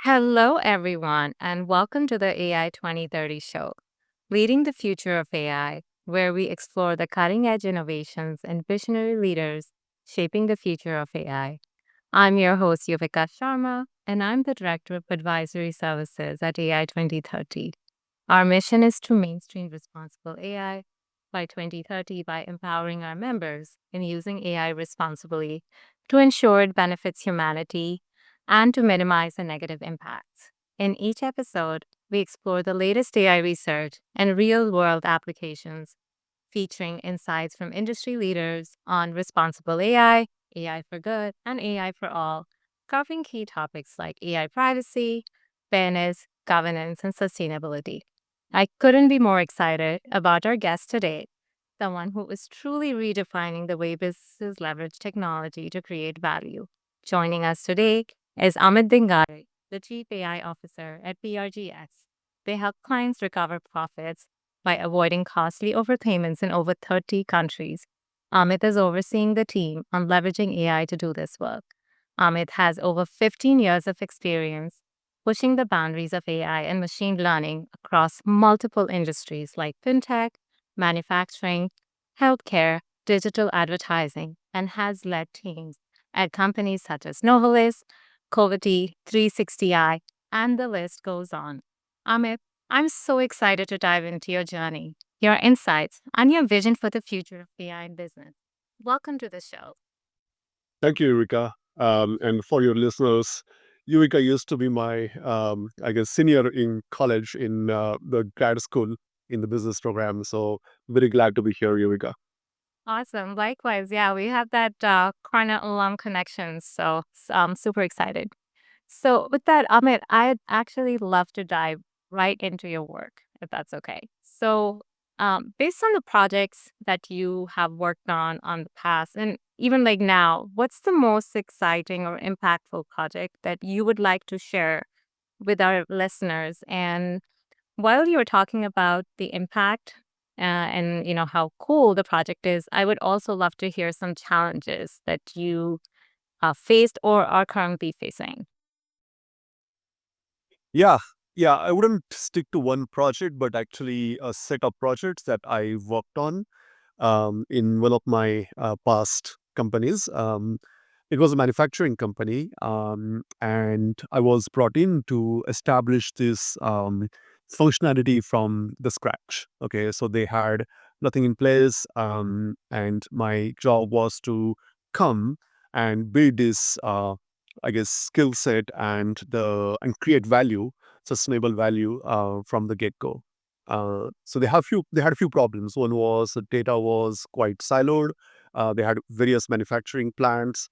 Hello, everyone, and welcome to the AI 2030 show, Leading the Future of AI, where we explore the cutting edge innovations and visionary leaders shaping the future of AI. I'm your host, Uvika Sharma, and I'm the Director of Advisory Services at AI 2030. Our mission is to mainstream responsible AI by 2030 by empowering our members in using AI responsibly to ensure it benefits humanity and to minimize the negative impacts. In each episode, we explore the latest AI research and real world applications, featuring insights from industry leaders on responsible AI, AI for good, and AI for all, covering key topics like AI privacy, fairness, governance, and sustainability. I couldn't be more excited about our guest today, someone who is truly redefining the way businesses leverage technology to create value. Joining us today is Amit Dingare, the Chief AI Officer at PRGX. They help clients recover profits by avoiding costly overpayments in over 30 countries. Amit is overseeing the team on leveraging AI to do this work. Amit has over 15 years of experience pushing the boundaries of AI and machine learning across multiple industries like fintech, manufacturing, healthcare, digital advertising, and has led teams at companies such as Novelis, Covity, 360i, and the list goes on. Amit, I'm so excited to dive into your journey, your insights, and your vision for the future of AI in business. Welcome to the show. Thank you, Eureka. And for your listeners, Eureka used to be my, senior in college in the grad school in the business program. So very glad to be here, Eureka. Awesome. Likewise, yeah, we have that Cornell alum connection, so I'm super excited. So, with that, Amit, I'd actually love to dive right into your work, if that's okay. So, based on the projects that you have worked on the past, and even like now, what's the most exciting or impactful project that you would like to share with our listeners? And while you were talking about the impact and how cool the project is, I would also love to hear some challenges that you faced or are currently facing. Yeah, yeah. I wouldn't stick to one project, but actually a set of projects that I worked on in one of my past companies. It was a manufacturing company, and I was brought in to establish this functionality from the scratch. Okay, so they had nothing in place, and my job was to come and build this, skill set and create value, sustainable value from the get go. So they had a few problems. One was the data was quite siloed. They had various manufacturing plants,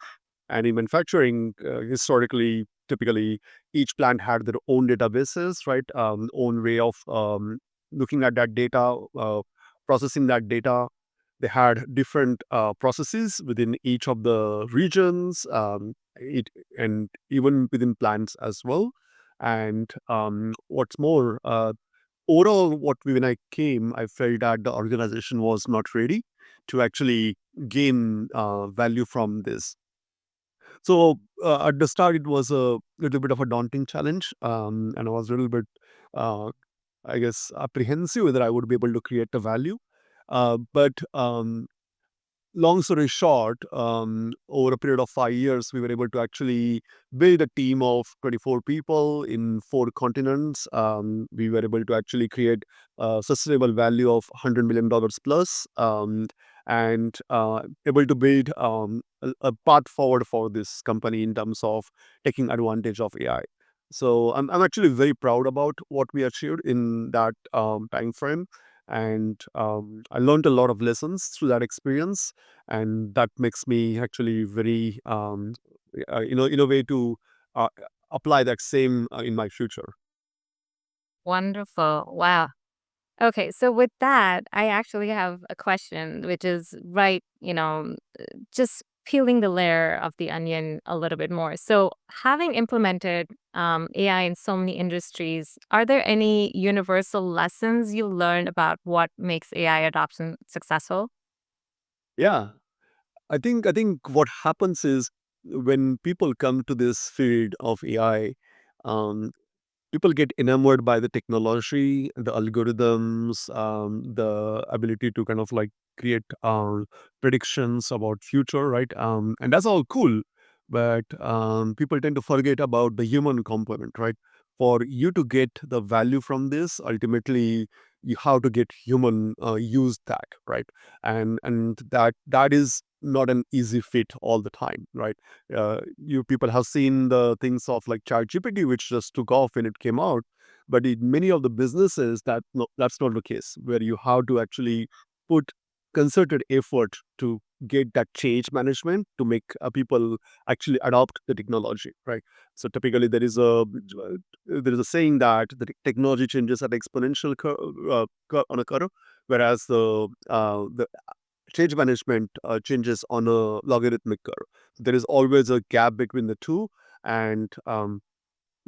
and in manufacturing, historically, typically, each plant had their own databases, right? Own way of looking at that data, processing that data. They had different processes within each of the regions, and even within plants as well. And what's more, overall, when I came, I felt that the organization was not ready to actually gain value from this. So at the start, it was a little bit of a daunting challenge, and I was a little bit, uh, apprehensive whether I would be able to create the value. But long story short, over a period of 5 years, we were able to actually build a team of 24 people in 4 continents. We were able to actually create sustainable value of $100 million plus, and able to build a path forward for this company in terms of taking advantage of AI. So I'm actually very proud about what we achieved in that time frame. And I learned a lot of lessons through that experience, and that makes me actually very in a way to uh, apply that same in my future. Wonderful. Wow. Okay, so with that, I actually have a question, which is right, just peeling the layer of the onion a little bit more. So, having implemented AI in so many industries, are there any universal lessons you learned about what makes AI adoption successful? Yeah, I think what happens is when people come to this field of AI, Um, People get enamored by the technology, the algorithms, the ability to kind of like create predictions about future, right? And that's all cool, but people tend to forget about the human component, right? For you to get the value from this, ultimately you have to get human use that, right? And that is not an easy fit all the time, right? You people have seen the things of like ChatGPT, which just took off when it came out. But in many of the businesses, that's not the case, where you have to actually put concerted effort to get that change management to make people actually adopt the technology, right? So typically, there is a saying that the technology changes at exponential on a curve, whereas the change management changes on a logarithmic curve. There is always a gap between the two, and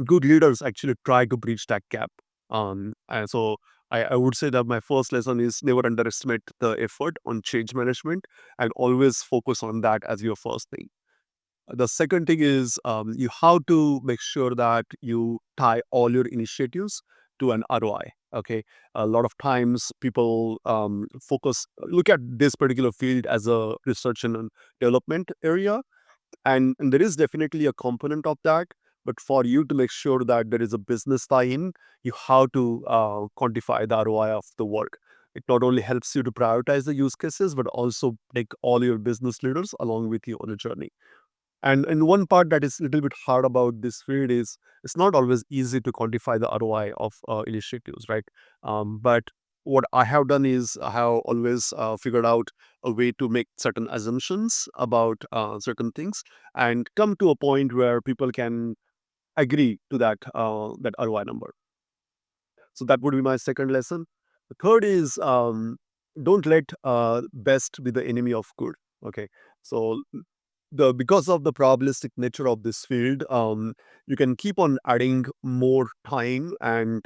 good leaders actually try to bridge that gap. And so I would say that my first lesson is never underestimate the effort on change management and always focus on that as your first thing. The second thing is you have to make sure that you tie all your initiatives to an ROI. Okay, a lot of times people look at this particular field as a research and development area, and there is definitely a component of that. But for you to make sure that there is a business tie-in, you have to quantify the ROI of the work. It not only helps you to prioritize the use cases, but also take all your business leaders along with you on a journey. And one part that is a little bit hard about this field is it's not always easy to quantify the ROI of initiatives, right? But what I have done is I have always figured out a way to make certain assumptions about certain things and come to a point where people can agree to that ROI number. So that would be my second lesson. The third is don't let best be the enemy of good. Okay, so the because of the probabilistic nature of this field, you can keep on adding more time and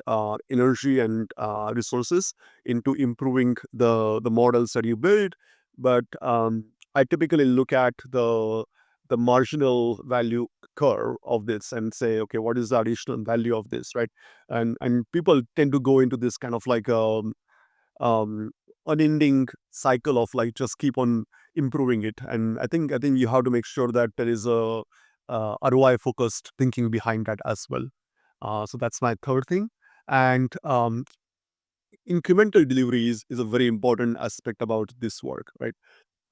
energy and resources into improving the models that you build. But I typically look at the marginal value curve of this and say, okay, what is the additional value of this, right? And people tend to go into this kind of like um, unending cycle of like just keep on improving it. And I think you have to make sure that there is a ROI focused thinking behind that as well. So that's my third thing. And incremental delivery is a very important aspect about this work, right?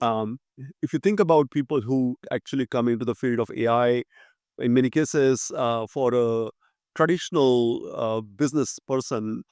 Um, if you think about people who actually come into the field of AI, in many cases, for a traditional business person,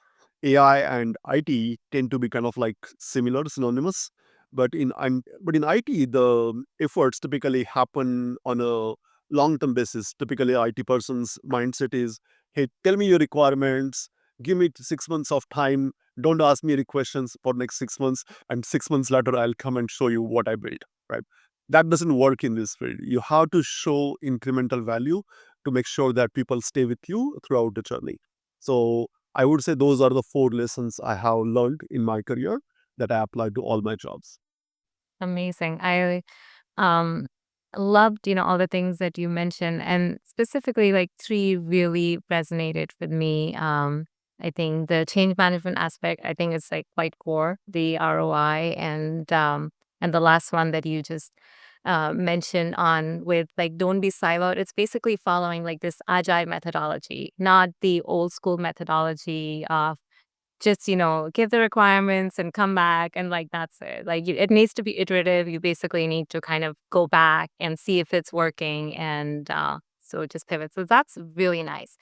AI and IT tend to be kind of like similar, synonymous. But in IT, the efforts typically happen on a long-term basis. Typically, IT person's mindset is, "Hey, tell me your requirements. Give me 6 months of time. Don't ask me any questions for next 6 months. And 6 months later, I'll come and show you what I built." Right? That doesn't work in this field. You have to show incremental value to make sure that people stay with you throughout the journey. So I would say those are the four lessons I have learned in my career that I apply to all my jobs. Amazing. I um loved, all the things that you mentioned, and specifically like three really resonated with me. I think the change management aspect, I think is like quite core, the ROI, and the last one that you just mentioned on with like don't be siloed. It's basically following like this agile methodology, not the old school methodology of just, give the requirements and come back and like that's it. Like it needs to be iterative. You basically need to kind of go back and see if it's working and so just pivot. So that's really nice.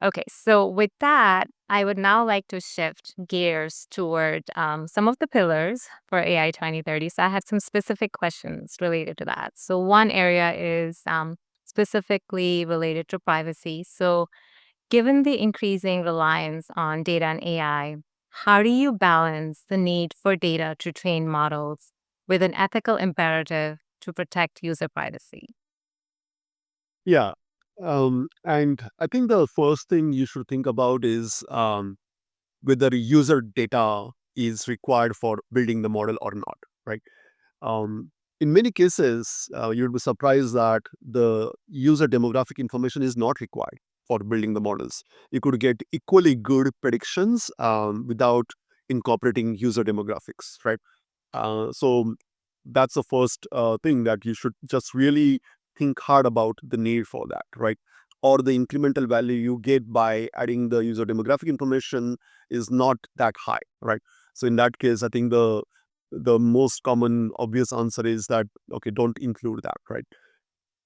Okay, so with that, I would now like to shift gears toward some of the pillars for AI 2030. So I had some specific questions related to that. So one area is specifically related to privacy. So given the increasing reliance on data and AI, how do you balance the need for data to train models with an ethical imperative to protect user privacy? Yeah. And I think the first thing you should think about is whether user data is required for building the model or not, right? In many cases, you'll be surprised that the user demographic information is not required. for building the models. You could get equally good predictions without incorporating user demographics, right? So that's the first thing that you should just really think hard about the need for that, right? Or the incremental value you get by adding the user demographic information is not that high, right? So in that case, I think the most common obvious answer is that okay, don't include that, right?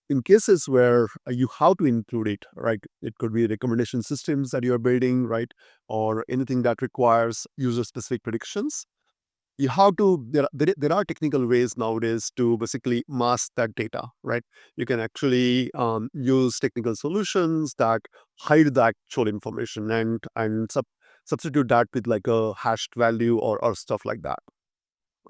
In cases where you have to include it, right? It could be recommendation systems that you're building, right? Or anything that requires user specific predictions. You have to there are technical ways nowadays to basically mask that data, right? You can actually use technical solutions that hide the actual information and substitute that with like a hashed value or stuff like that.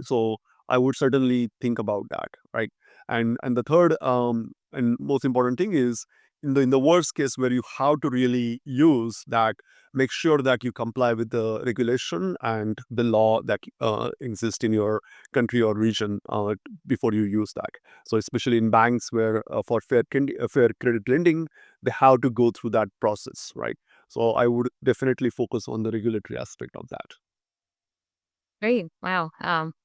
So I would certainly think about that, right? And the third and most important thing is in the worst case where you have to really use that, make sure that you comply with the regulation and the law that exist in your country or region before you use that. So especially in banks where for fair credit lending, they have to go through that process, right? So I would definitely focus on the regulatory aspect of that. Great. Wow.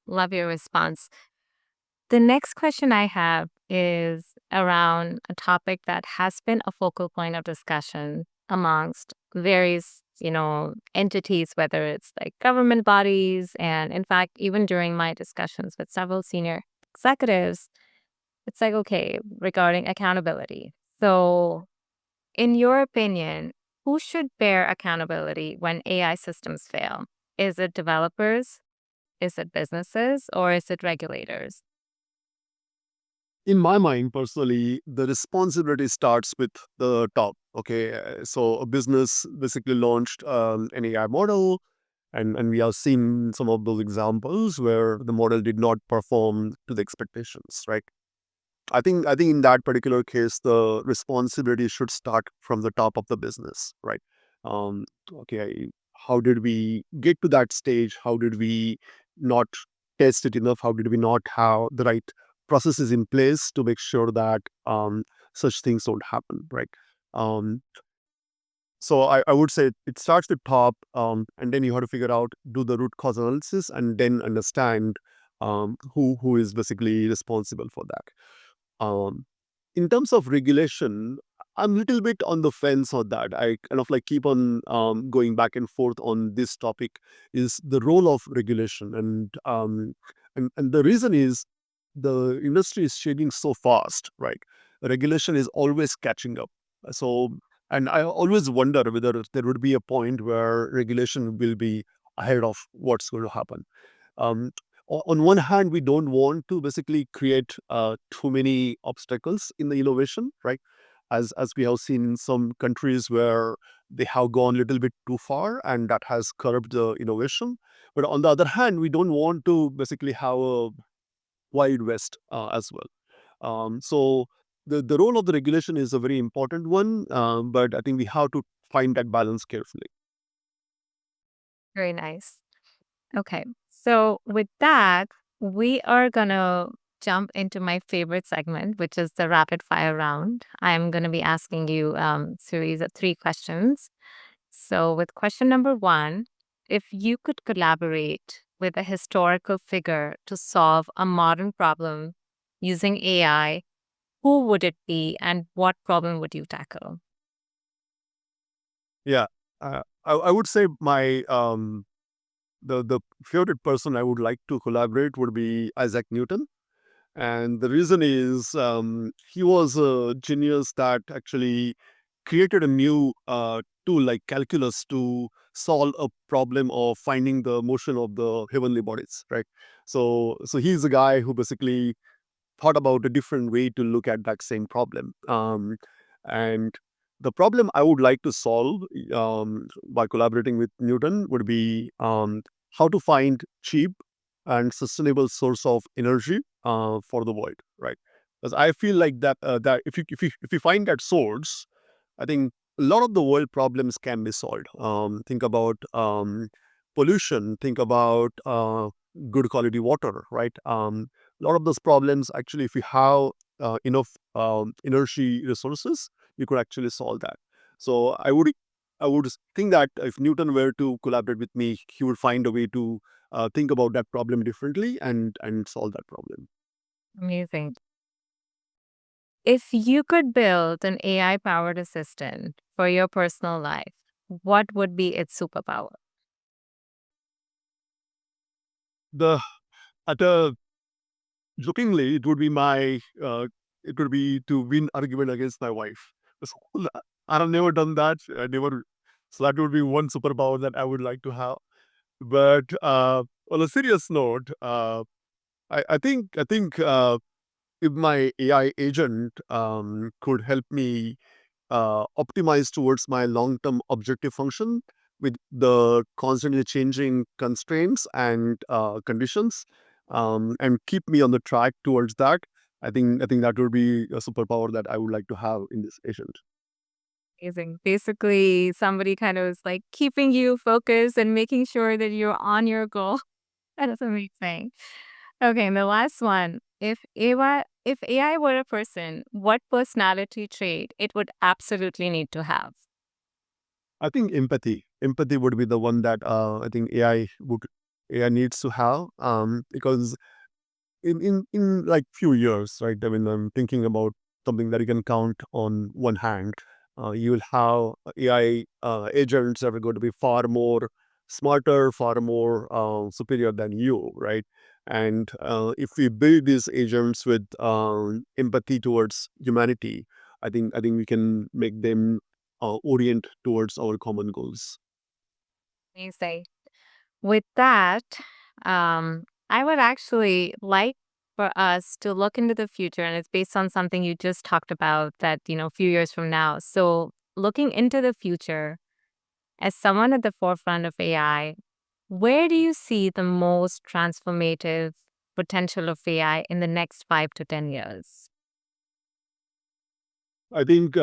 Love your response. The next question I have is around a topic that has been a focal point of discussion amongst various, entities, whether it's like government bodies, and in fact, even during my discussions with several senior executives, it's like, okay, regarding accountability. So, in your opinion, who should bear accountability when AI systems fail? Is it developers? Is it businesses? Or is it regulators? In my mind, personally, the responsibility starts with the top. Okay, so a business basically launched an AI model, and we have seen some of those examples where the model did not perform to the expectations, right? I think in that particular case, the responsibility should start from the top of the business, right? Um, okay, how did we get to that stage? How did we not test it enough? How did we not have the right processes in place to make sure that such things don't happen, right? Um, so I would say it starts with top, and then you have to figure out, do the root cause analysis, and then understand who is basically responsible for that. In terms of regulation, I'm a little bit on the fence on that. I kind of like keep on going back and forth on this topic, is the role of regulation. And the reason is the industry is changing so fast, right? Regulation is always catching up. So, and I always wonder whether there would be a point where regulation will be ahead of what's going to happen. Um, on one hand, we don't want to basically create too many obstacles in the innovation, right? As we have seen in some countries where they have gone a little bit too far, and that has curbed the innovation. But on the other hand, we don't want to basically have a Wild West as well. So the role of the regulation is a very important one, but I think we have to find that balance carefully. Very nice. Okay. So, with that, we are going to jump into my favorite segment, which is the rapid fire round. I'm going to be asking you series of three questions. So, with question number one, if you could collaborate with a historical figure to solve a modern problem using AI, who would it be and what problem would you tackle? Yeah, I would say my the favorite person I would like to collaborate would be Isaac Newton. And the reason is he was a genius that actually created a new tool like calculus to solve a problem of finding the motion of the heavenly bodies, right? So he's a guy who basically thought about a different way to look at that same problem. And the problem I would like to solve by collaborating with Newton would be how to find cheap and sustainable source of energy for the world, right? Because I feel like that if you find that source, I think a lot of the world problems can be solved. Think about pollution. Think about good quality water, right? A lot of those problems, actually, if you have enough energy resources, you could actually solve that. So I would think that if Newton were to collaborate with me, he would find a way to think about that problem differently and solve that problem. Amazing. If you could build an AI powered assistant for your personal life, what would be its superpower? The at a Jokingly, it would be to win argument against my wife. So, I have never done that. I never. So that would be one superpower that I would like to have. But on a serious note, I think if my AI agent could help me optimize towards my long-term objective function with the constantly changing constraints and conditions, and keep me on the track towards that. I think that would be a superpower that I would like to have in this agent. Amazing. Basically, somebody kind of is like keeping you focused and making sure that you're on your goal. That is amazing. Okay, and the last one. If AI were a person, what personality trait it would absolutely need to have? I think empathy. Empathy would be the one that I think AI needs to have, because in like few years, right? I mean, I'm thinking about something that you can count on one hand. You will have AI agents that are going to be far more smarter, far more superior than you, right? And if we build these agents with empathy towards humanity, I think we can make them orient towards our common goals. Amazing. With that, I would actually like for us to look into the future, and it's based on something you just talked about that, a few years from now. So, looking into the future, as someone at the forefront of AI, where do you see the most transformative potential of AI in the next 5 to 10 years? I think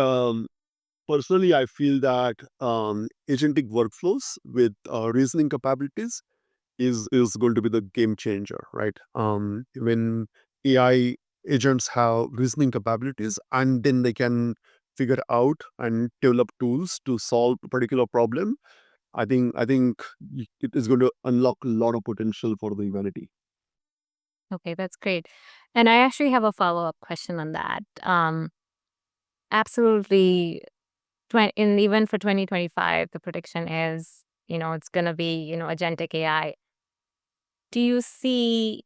personally, I feel that agentic workflows with reasoning capabilities is going to be the game changer, right? When AI agents have reasoning capabilities, and then they can figure out and develop tools to solve a particular problem, I think it is going to unlock a lot of potential for the humanity. Okay, that's great. And I actually have a follow up question on that. Absolutely. And even for 2025, the prediction is, it's going to be, agentic AI. Do you see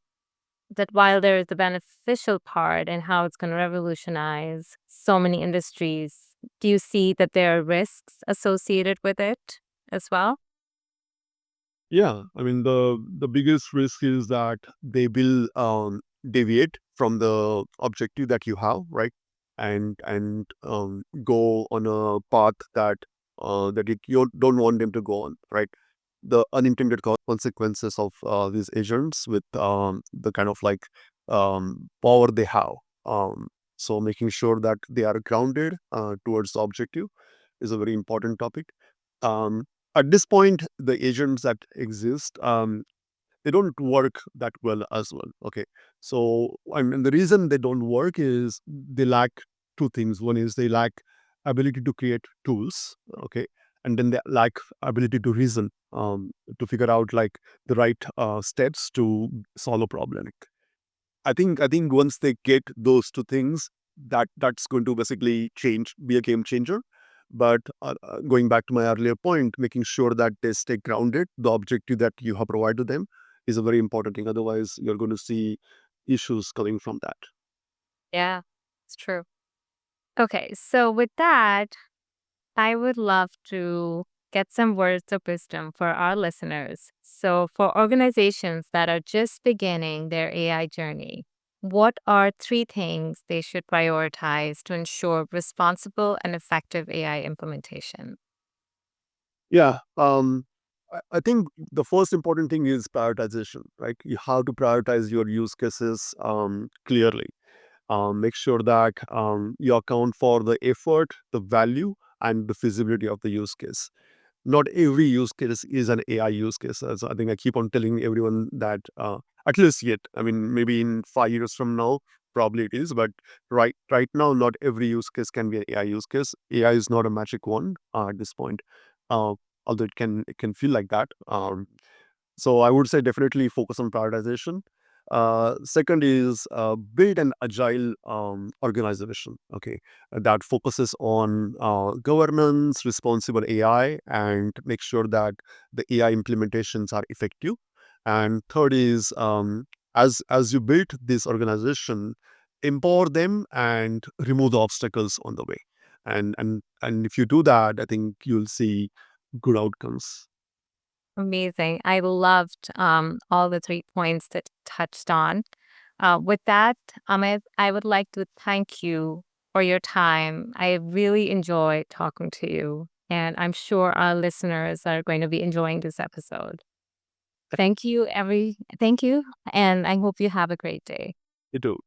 that while there is the beneficial part and how it's going to revolutionize so many industries, do you see that there are risks associated with it as well? Yeah, I mean the biggest risk is that they will deviate from the objective that you have, right? And go on a path that you don't want them to go on, right? The unintended consequences of these agents with the kind of like power they have. So making sure that they are grounded towards the objective is a very important topic. um, at this point, the agents that exist, they don't work that well as well. Okay, so I mean, the reason they don't work is they lack two things. One is they lack ability to create tools. Okay, and then they lack ability to reason, to figure out like the right steps to solve a problem. I think once they get those two things, that's going to basically be a game changer. But going back to my earlier point, making sure that they stay grounded, the objective that you have provided them is a very important thing. Otherwise, you're going to see issues coming from that. Yeah, it's true. Okay, so with that, I would love to get some words of wisdom for our listeners. So, for organizations that are just beginning their AI journey, what are three things they should prioritize to ensure responsible and effective AI implementation? Yeah. I think the first important thing is prioritization, right? You have to prioritize your use cases clearly. Make sure that you account for the effort, the value, and the feasibility of the use case. Not every use case is an AI use case. As I think I keep on telling everyone that, at least yet, I mean, maybe in 5 years from now, probably it is, but right now, not every use case can be an AI use case. AI is not a magic wand at this point, uh, although it can feel like that. So I would say definitely focus on prioritization. Second is build an agile organization. Okay, that focuses on governance, responsible AI, and make sure that the AI implementations are effective. And third is as you build this organization, empower them and remove the obstacles on the way. And if you do that, I think you'll see good outcomes. Amazing. I loved all the 3 points that touched on. With that, Amit, I would like to thank you for your time. I really enjoyed talking to you, and I'm sure our listeners are going to be enjoying this episode. Thank you, and I hope you have a great day. You too.